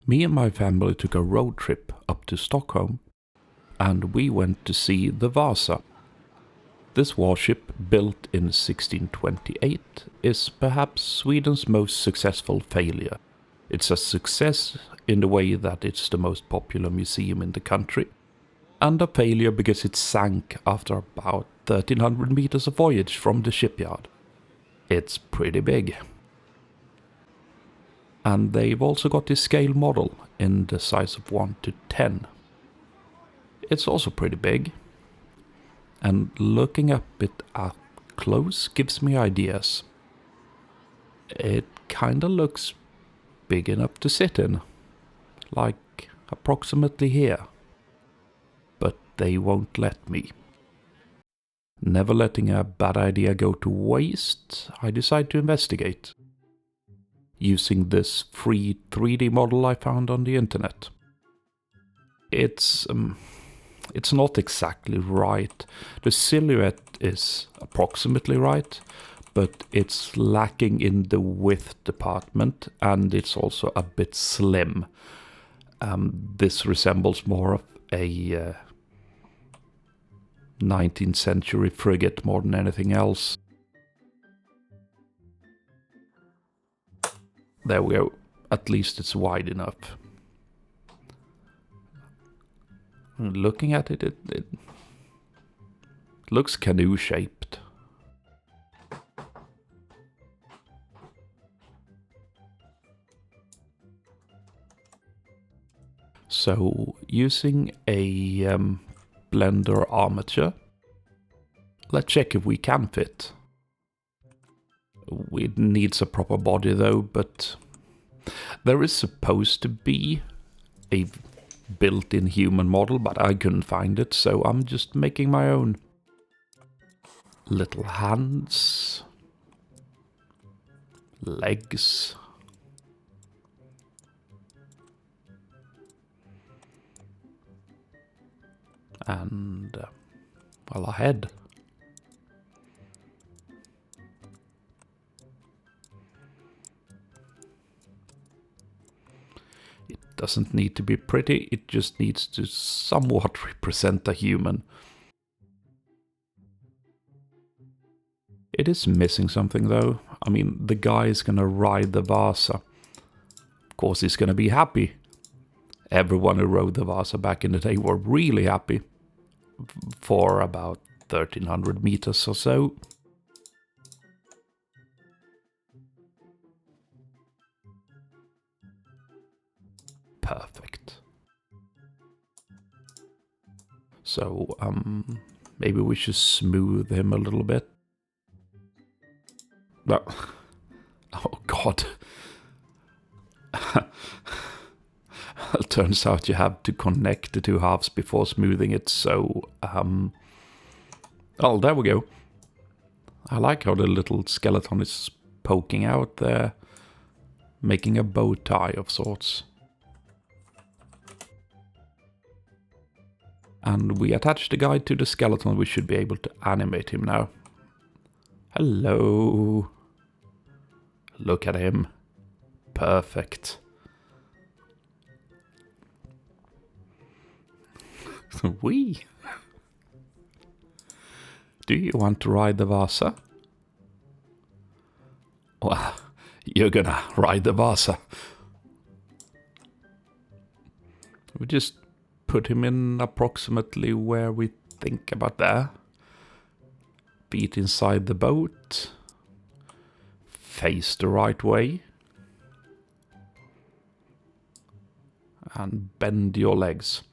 Me and my family took a road trip up to Stockholm, and we went to see the Vasa. This warship, built in 1628, is perhaps Sweden's most successful failure. It's a success in the way that it's the most popular museum in the country, and a failure because it sank after about 1300 meters of voyage from the shipyard. It's pretty big. And they've also got this scale model in the size of 1 to 10. It's also pretty big. And looking up it up close gives me ideas. It kinda looks big enough to sit in. Like approximately here. But they won't let me. Never letting a bad idea go to waste, I decide to investigate. Using this free 3D model I found on the internet. It's not exactly right. The silhouette is approximately right, but it's lacking in the width department, and it's also a bit slim. This resembles more of a 19th century frigate more than anything else. There we go. At least it's wide enough. Looking at it, it looks canoe-shaped. So, using a blender armature, let's check if we can fit. It needs a proper body though, but there is supposed to be a built-in human model, but I couldn't find it, so I'm just making my own. Little hands, legs, and well, a head. It doesn't need to be pretty, it just needs to somewhat represent a human. It is missing something though. I mean, the guy is gonna ride the Vasa. Of course he's gonna be happy. Everyone who rode the Vasa back in the day were really happy. For about 1300 meters or so. Perfect. So, maybe we should smooth him a little bit. No. Oh god. It turns out you have to connect the two halves before smoothing it, so, oh, there we go. I like how the little skeleton is poking out there, making a bow tie of sorts. And we attach the guy to the skeleton, we should be able to animate him now. Hello. Look at him. Perfect. Wee. Do you want to ride the Vasa? Well, you're gonna ride the Vasa. We just put him in approximately where we think about there. Feet inside the boat. Face the right way. And bend your legs.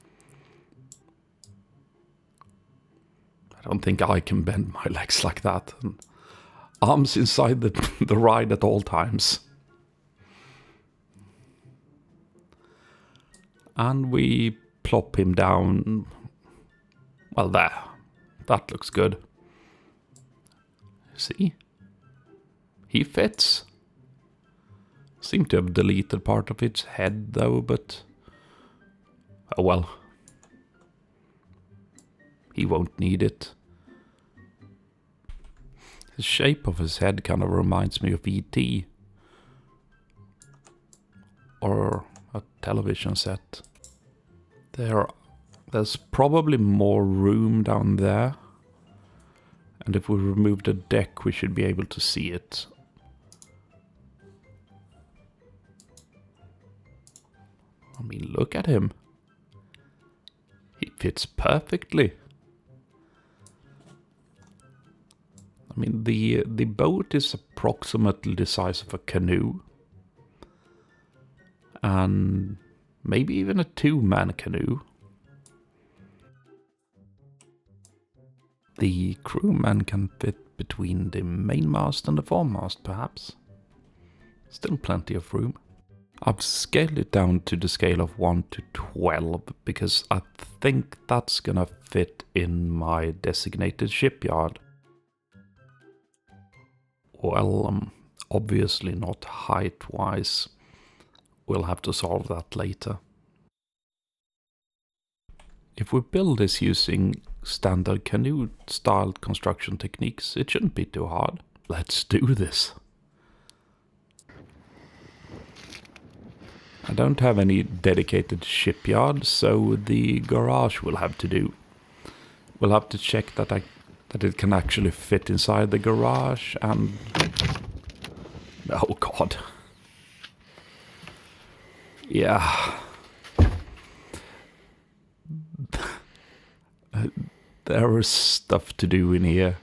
I don't think I can bend my legs like that. And arms inside the ride at all times. And we plop him down. Well, there. That looks good. See? He fits. Seem to have deleted part of its head though, but... oh well. He won't need it. The shape of his head kind of reminds me of E.T. Or a television set. There's probably more room down there. And if we remove the deck, we should be able to see it. I mean, look at him. He fits perfectly. I mean, the boat is approximately the size of a canoe. And maybe even a two-man canoe. The crewman can fit between the mainmast and the foremast, perhaps. Still plenty of room. I've scaled it down to the scale of 1 to 12 because I think that's gonna fit in my designated shipyard. Well, obviously not height-wise. We'll have to solve that later. If we build this using standard canoe-styled construction techniques, it shouldn't be too hard. Let's do this. I don't have any dedicated shipyard, so the garage will have to do. We'll have to check that it can actually fit inside the garage and... Oh god. Yeah. There is stuff to do in here.